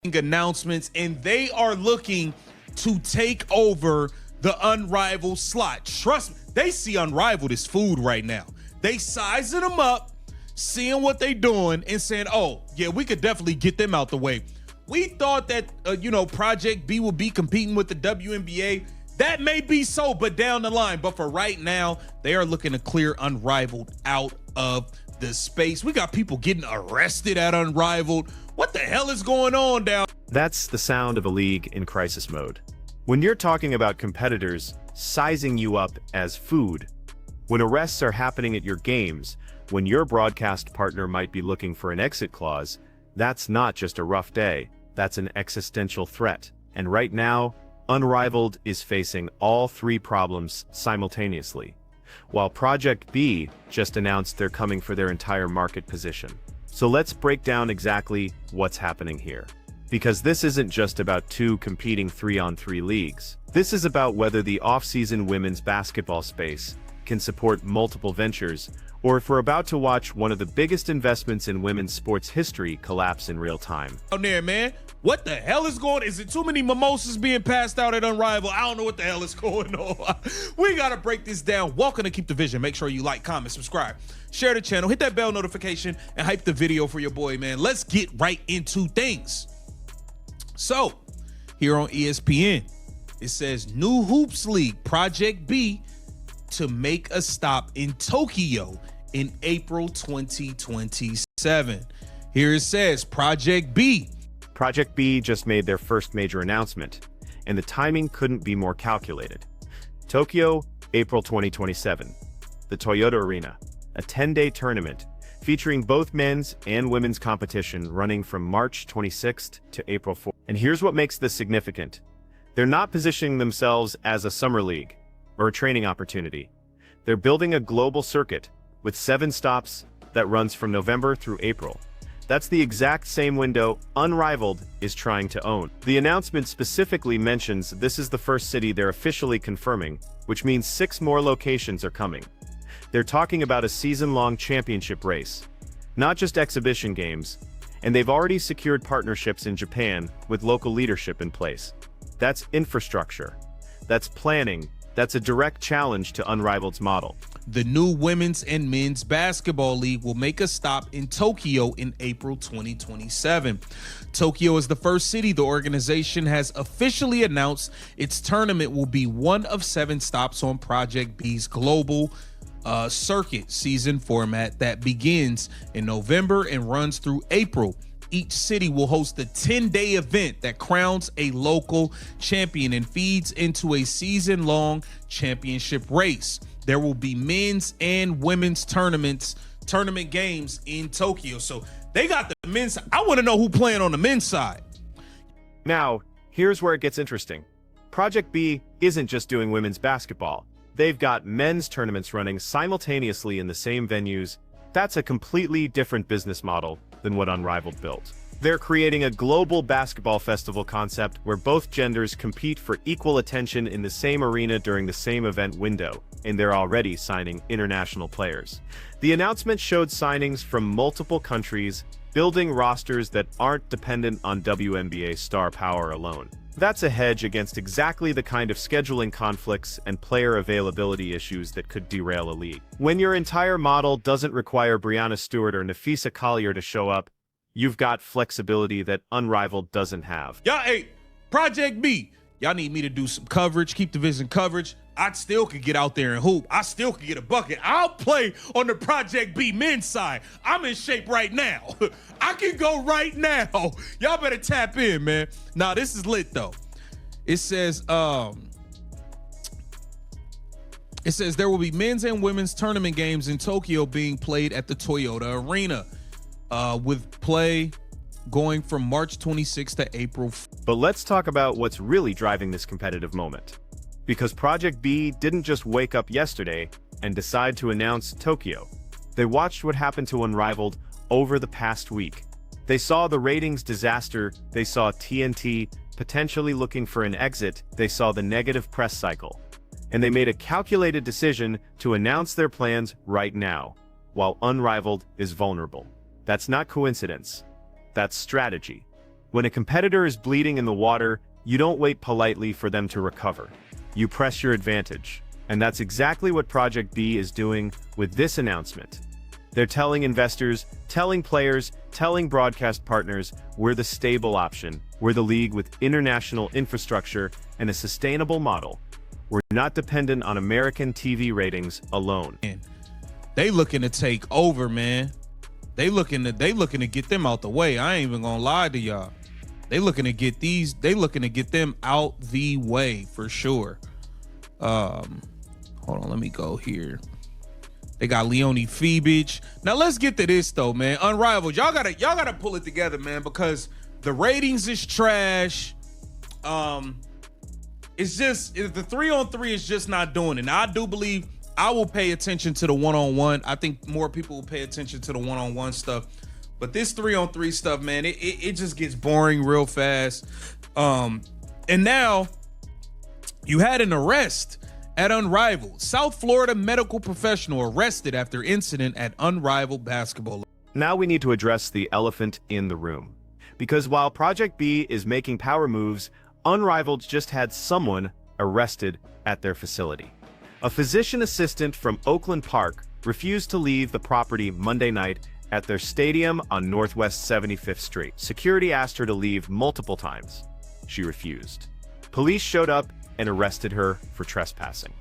announcements, and they are looking to take over the Unrivaled slot. Trust me, they see Unrivaled as food right now. They sizing them up, seeing what they doing, and saying, oh, yeah, we could definitely get them out the way. We thought that, Project B would be competing with the WNBA. That may be so, but down the line. But for right now, they are looking to clear Unrivaled out of the space. We got people getting arrested at Unrivaled. What the hell is going on down? That's the sound of a league in crisis mode. When you're talking about competitors sizing you up as food, when arrests are happening at your games, when your broadcast partner might be looking for an exit clause, that's not just a rough day, that's an existential threat. And right now, Unrivaled is facing all three problems simultaneously, while Project B just announced they're coming for their entire market position. So let's break down exactly what's happening here. Because this isn't just about two competing 3-on-3 leagues. This is about whether the off-season women's basketball space can support multiple ventures, or if we're about to watch one of the biggest investments in women's sports history collapse in real time. Down there, man. What the hell is going on? Is it too many mimosas being passed out at Unrivaled? I don't know what the hell is going on. We got to break this down. Welcome to Keep the Vision. Make sure you like, comment, subscribe, share the channel, hit that bell notification, and hype the video for your boy, man. Let's get right into things. So, here on ESPN, it says New Hoops League Project B to make a stop in Tokyo in April 2027. Here it says Project B. Project B just made their first major announcement, and the timing couldn't be more calculated. Tokyo, April 2027. The Toyota Arena, a 10-day tournament featuring both men's and women's competition running from March 26th to April 4th. And here's what makes this significant. They're not positioning themselves as a summer league or a training opportunity. They're building a global circuit with 7 stops that runs from November through April. That's the exact same window Unrivaled is trying to own. The announcement specifically mentions this is the first city they're officially confirming, which means 6 more locations are coming. They're talking about a season-long championship race, not just exhibition games, and they've already secured partnerships in Japan with local leadership in place. That's infrastructure. That's planning. That's a direct challenge to Unrivaled's model. The new women's and men's basketball league will make a stop in Tokyo in April 2027. Tokyo is the first city the organization has officially announced its tournament will be one of 7 stops on Project B's global circuit season format that begins in November and runs through April. Each city will host a 10-day event that crowns a local champion and feeds into a season-long championship race. There will be men's and women's tournament games in Tokyo. So they got the men's. I want to know who playing on the men's side. Now, here's where it gets interesting. Project B isn't just doing women's basketball. They've got men's tournaments running simultaneously in the same venues. That's a completely different business model than what Unrivaled built. They're creating a global basketball festival concept where both genders compete for equal attention in the same arena during the same event window, and they're already signing international players. The announcement showed signings from multiple countries, building rosters that aren't dependent on WNBA star power alone. That's a hedge against exactly the kind of scheduling conflicts and player availability issues that could derail a league. When your entire model doesn't require Breanna, Stewart, or Napheesa Collier to show up, you've got flexibility that Unrivaled doesn't have. Y'all, hey, Project B, y'all need me to do some coverage, Keep the Vision coverage. I still could get out there and hoop. I still could get a bucket. I'll play on the Project B men's side. I'm in shape right now. I can go right now. Y'all better tap in, man. Now, this is lit, though. It says there will be men's and women's tournament games in Tokyo being played at the Toyota Arena, with play going from March 26th to April. But let's talk about what's really driving this competitive moment. Because Project B didn't just wake up yesterday and decide to announce Tokyo. They watched what happened to Unrivaled over the past week. They saw the ratings disaster, they saw TNT potentially looking for an exit, they saw the negative press cycle. And they made a calculated decision to announce their plans right now, while Unrivaled is vulnerable. That's not coincidence. That's strategy. When a competitor is bleeding in the water, you don't wait politely for them to recover. You press your advantage. And that's exactly what Project B is doing with this announcement. They're telling investors, telling players, telling broadcast partners, we're the stable option. We're the league with international infrastructure and a sustainable model. We're not dependent on American TV ratings alone. They looking to take over, man. They looking to get them out the way. I ain't even gonna lie to y'all. They looking to get them out the way for sure. Hold on, let me go here. They got Leone Feebage. Now let's get to this though, man. Unrivaled. Y'all gotta pull it together, man, because the ratings is trash. It's just the 3-on-3 is just not doing it. Now I do believe I will pay attention to the 1-on-1. I think more people will pay attention to the 1-on-1 stuff. But this 3-on-3 stuff, man, it just gets boring real fast. And now you had an arrest at Unrivaled. South Florida medical professional arrested after incident at Unrivaled basketball. Now we need to address the elephant in the room. Because while Project B is making power moves, Unrivaled just had someone arrested at their facility. A physician assistant from Oakland Park refused to leave the property Monday night at their stadium on Northwest 75th Street. Security asked her to leave multiple times. She refused. Police showed up and arrested her for trespassing.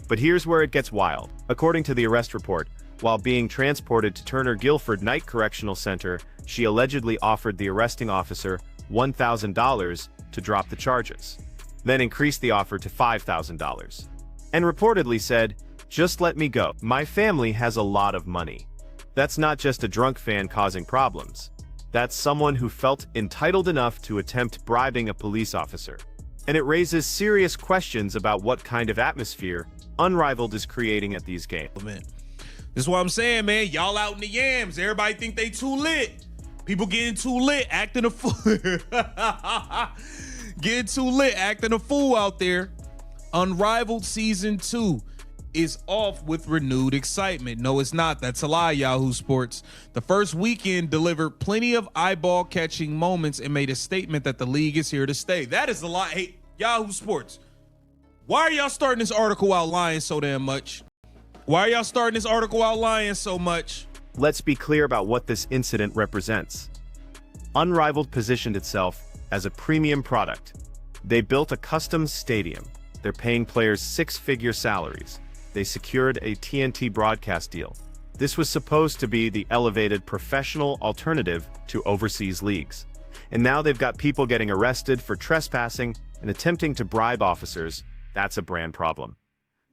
But here's where it gets wild. According to the arrest report, while being transported to Turner Guilford Night Correctional Center, she allegedly offered the arresting officer $1,000 to drop the charges, then increased the offer to $5,000, and reportedly said, "Just let me go. My family has a lot of money." That's not just a drunk fan causing problems. That's someone who felt entitled enough to attempt bribing a police officer. And it raises serious questions about what kind of atmosphere Unrivaled is creating at these games. Man, this is what I'm saying, man. Y'all out in the yams. Everybody think they too lit. People getting too lit, acting a fool. Getting too lit, acting a fool out there. Unrivaled Season 2 is off with renewed excitement. No, it's not. That's a lie, Yahoo Sports. The first weekend delivered plenty of eyeball-catching moments and made a statement that the league is here to stay. That is a lie. Hey, Yahoo Sports, why are y'all starting this article out lying so damn much? Why are y'all starting this article out lying so much? Let's be clear about what this incident represents. Unrivaled positioned itself as a premium product. They built a custom stadium. They're paying players six-figure salaries. They secured a TNT broadcast deal. This was supposed to be the elevated professional alternative to overseas leagues. And now they've got people getting arrested for trespassing and attempting to bribe officers. That's a brand problem.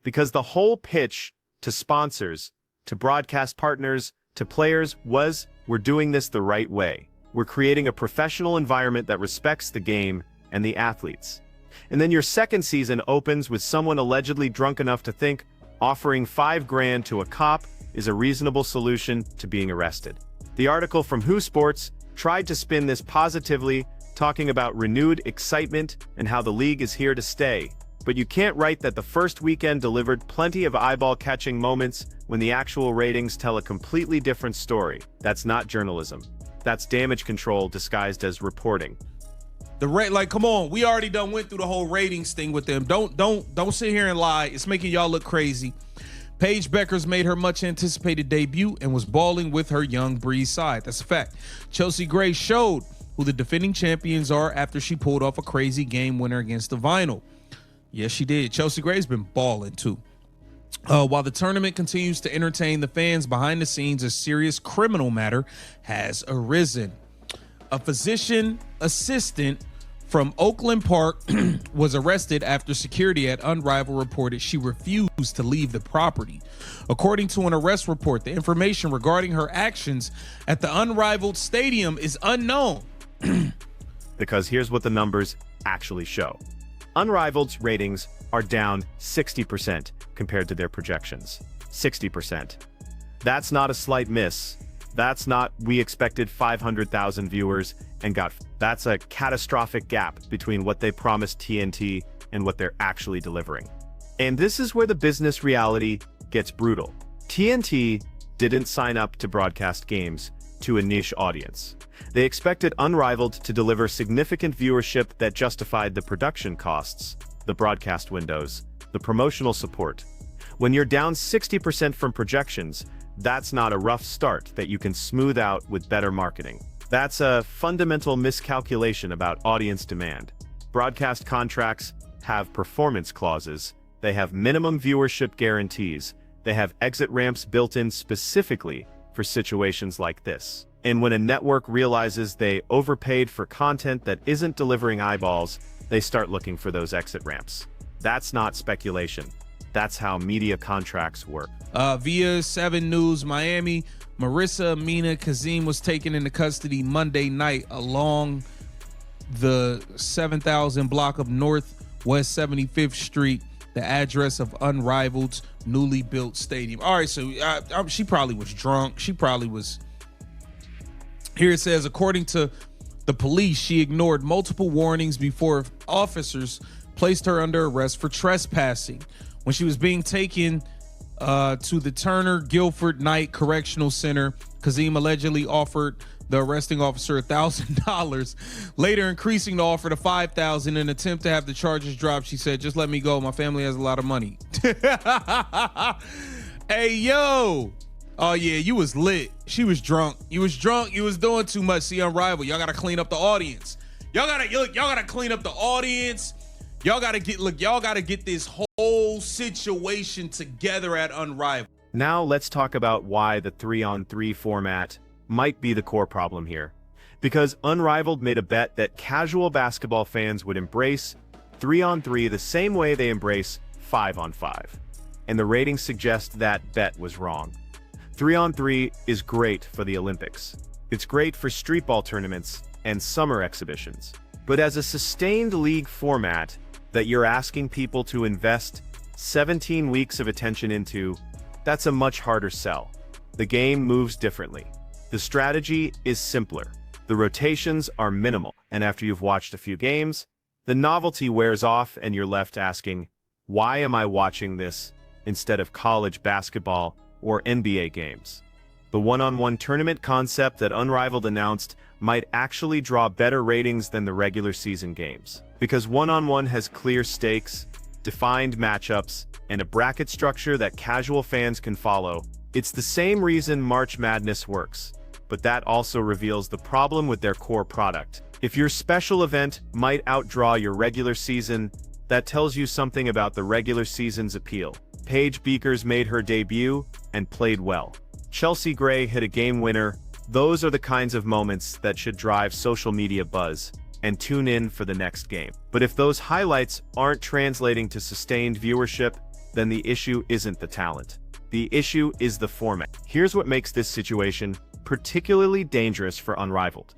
Because the whole pitch to sponsors, to broadcast partners, to players was, we're doing this the right way. We're creating a professional environment that respects the game and the athletes. And then your second season opens with someone allegedly drunk enough to think offering $5,000 to a cop is a reasonable solution to being arrested. The article from Who Sports tried to spin this positively, talking about renewed excitement and how the league is here to stay. But you can't write that the first weekend delivered plenty of eyeball-catching moments when the actual ratings tell a completely different story. That's not journalism. That's damage control disguised as reporting. Come on, we already done went through the whole ratings thing with them. Don't sit here and lie. It's making y'all look crazy. Paige Beckers made her much anticipated debut and was balling with her young Breeze side. That's a fact. Chelsea Gray showed who the defending champions are after she pulled off a crazy game winner against the Vinyl. Yes, she did. Chelsea Gray's been balling too. While the tournament continues to entertain the fans, behind the scenes, a serious criminal matter has arisen. A physician assistant from Oakland Park was arrested after security at Unrivaled reported she refused to leave the property. According to an arrest report, the information regarding her actions at the Unrivaled Stadium is unknown. Because here's what the numbers actually show. Unrivaled's ratings are down 60% compared to their projections. 60%. That's not a slight miss. That's not, we expected 500,000 viewers and got, that's a catastrophic gap between what they promised TNT and what they're actually delivering. And this is where the business reality gets brutal. TNT didn't sign up to broadcast games. to a niche audience. They expected Unrivaled to deliver significant viewership that justified the production costs, the broadcast windows, the promotional support. When you're down 60% from projections, that's not a rough start that you can smooth out with better marketing. That's a fundamental miscalculation about audience demand. Broadcast contracts have performance clauses, they have minimum viewership guarantees, they have exit ramps built in specifically for situations like this. And when a network realizes they overpaid for content that isn't delivering eyeballs, they start looking for those exit ramps. That's not speculation. That's how media contracts work. Via 7 News Miami, Marissa Amina Kazim was taken into custody Monday night along the 7000 block of Northwest 75th Street, the address of Unrivaled's newly built stadium. All right, so she probably was drunk. She probably was. Here it says, according to the police, she ignored multiple warnings before officers placed her under arrest for trespassing. When she was being taken to the Turner Guilford Knight Correctional Center, Kazim allegedly offered the arresting officer $1,000, later increasing the offer to $5,000 in an attempt to have the charges dropped. She said, "Just let me go. My family has a lot of money." Hey, yo. Oh, yeah, you was lit. She was drunk. You was drunk. You was doing too much. See, Unrivaled. Y'all got to clean up the audience. Y'all got to clean up the audience. Y'all got to get this whole situation together at Unrivaled. Now let's talk about why the 3-on-3 format might be the core problem here. Because Unrivaled made a bet that casual basketball fans would embrace 3-on-3 the same way they embrace 5-on-5. And the ratings suggest that bet was wrong. 3-on-3 is great for the Olympics. It's great for street ball tournaments and summer exhibitions. But as a sustained league format that you're asking people to invest 17 weeks of attention into, that's a much harder sell. The game moves differently. The strategy is simpler. The rotations are minimal, and after you've watched a few games, the novelty wears off and you're left asking, why am I watching this instead of college basketball or NBA games? The one-on-one tournament concept that Unrivaled announced might actually draw better ratings than the regular season games. Because one-on-one has clear stakes, defined matchups, and a bracket structure that casual fans can follow. It's the same reason March Madness works, but that also reveals the problem with their core product. If your special event might outdraw your regular season, that tells you something about the regular season's appeal. Paige Beakers made her debut and played well. Chelsea Gray hit a game winner. Those are the kinds of moments that should drive social media buzz and tune in for the next game. But if those highlights aren't translating to sustained viewership, then the issue isn't the talent. The issue is the format. Here's what makes this situation particularly dangerous for Unrivaled.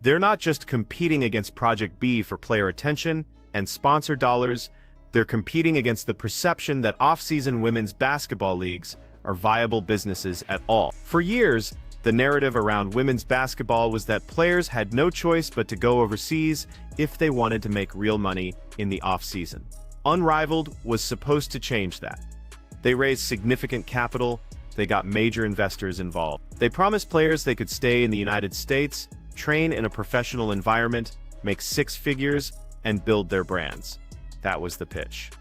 They're not just competing against Project B for player attention and sponsor dollars, they're competing against the perception that off-season women's basketball leagues are viable businesses at all. For years, the narrative around women's basketball was that players had no choice but to go overseas if they wanted to make real money in the off-season. Unrivaled was supposed to change that. They raised significant capital, they got major investors involved. They promised players they could stay in the United States, train in a professional environment, make six figures, and build their brands. That was the pitch.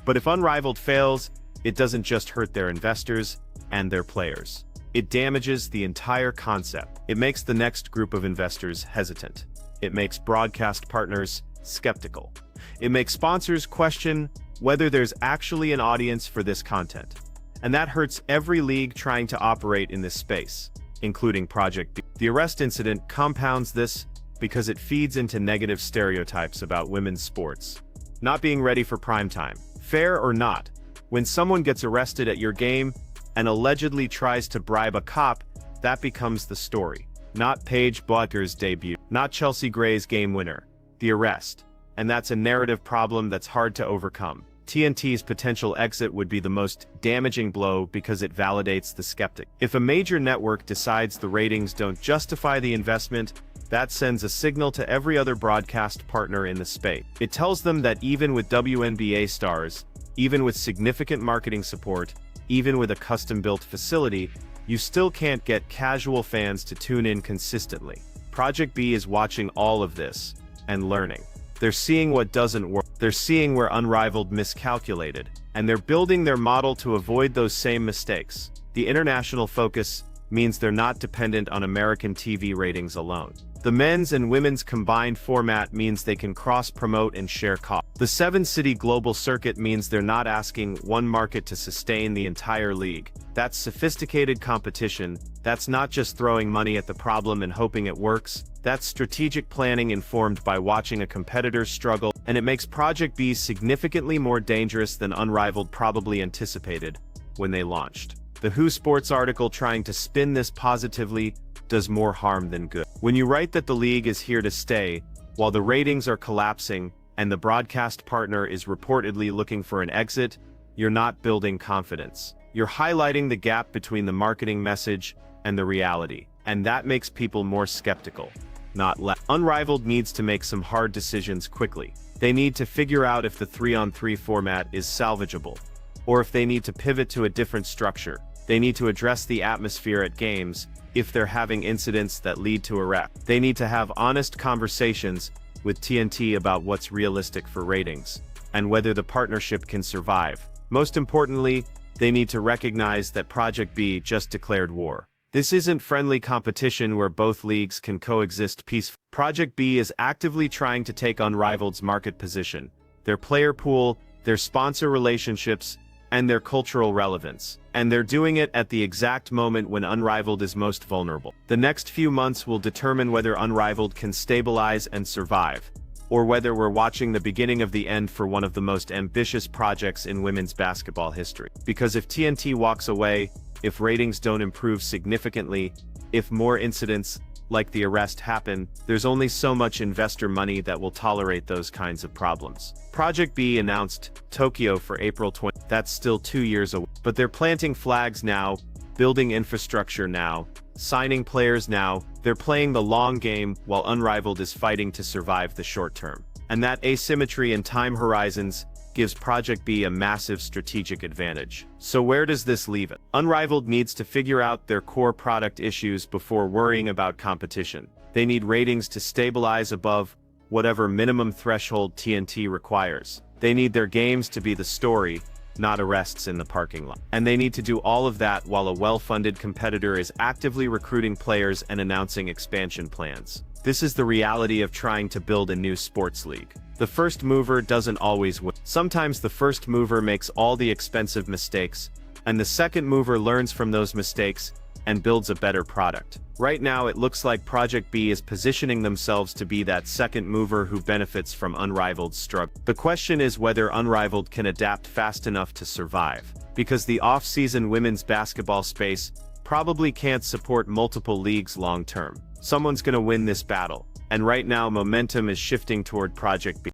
But if Unrivaled fails, it doesn't just hurt their investors and their players. It damages the entire concept. It makes the next group of investors hesitant. It makes broadcast partners skeptical. It makes sponsors question whether there's actually an audience for this content. And that hurts every league trying to operate in this space, including Project B. The arrest incident compounds this because it feeds into negative stereotypes about women's sports. Not being ready for prime time. Fair or not, when someone gets arrested at your game and allegedly tries to bribe a cop, that becomes the story. Not Paige Beakers' debut, not Chelsea Gray's game winner, the arrest. And that's a narrative problem that's hard to overcome. TNT's potential exit would be the most damaging blow because it validates the skeptic. If a major network decides the ratings don't justify the investment, that sends a signal to every other broadcast partner in the space. It tells them that even with WNBA stars, even with significant marketing support, even with a custom-built facility, you still can't get casual fans to tune in consistently. Project B is watching all of this and learning. They're seeing what doesn't work. They're seeing where Unrivaled miscalculated, and they're building their model to avoid those same mistakes. The international focus means they're not dependent on American TV ratings alone. The men's and women's combined format means they can cross-promote and share costs. The 7-city global circuit means they're not asking one market to sustain the entire league. That's sophisticated competition. That's not just throwing money at the problem and hoping it works. That's strategic planning informed by watching a competitor struggle, and it makes Project B significantly more dangerous than Unrivaled probably anticipated when they launched. The Who Sports article trying to spin this positively does more harm than good. When you write that the league is here to stay, while the ratings are collapsing and the broadcast partner is reportedly looking for an exit, you're not building confidence. You're highlighting the gap between the marketing message and the reality, and that makes people more skeptical, not less. Unrivaled needs to make some hard decisions quickly. They need to figure out if the 3-on-3 format is salvageable, or if they need to pivot to a different structure. They need to address the atmosphere at games if they're having incidents that lead to arrest. They need to have honest conversations with TNT about what's realistic for ratings and whether the partnership can survive. Most importantly, they need to recognize that Project B just declared war. This isn't friendly competition where both leagues can coexist peacefully. Project B is actively trying to take Unrivaled's market position, their player pool, their sponsor relationships, and their cultural relevance. And they're doing it at the exact moment when Unrivaled is most vulnerable. The next few months will determine whether Unrivaled can stabilize and survive, or whether we're watching the beginning of the end for one of the most ambitious projects in women's basketball history. Because if TNT walks away, if ratings don't improve significantly, if more incidents like the arrest happen, there's only so much investor money that will tolerate those kinds of problems. Project B announced Tokyo for April 20. That's still 2 years away. But they're planting flags now, building infrastructure now, signing players now. They're playing the long game while Unrivaled is fighting to survive the short term. And that asymmetry in time horizons gives Project B a massive strategic advantage. So where does this leave it? Unrivaled needs to figure out their core product issues before worrying about competition. They need ratings to stabilize above whatever minimum threshold TNT requires. They need their games to be the story, not arrests in the parking lot. And they need to do all of that while a well-funded competitor is actively recruiting players and announcing expansion plans. This is the reality of trying to build a new sports league. The first mover doesn't always win. Sometimes the first mover makes all the expensive mistakes, and the second mover learns from those mistakes and builds a better product. Right now it looks like Project B is positioning themselves to be that second mover who benefits from Unrivaled's struggle. The question is whether Unrivaled can adapt fast enough to survive, because the off-season women's basketball space probably can't support multiple leagues long-term. Someone's gonna win this battle, and right now momentum is shifting toward Project B.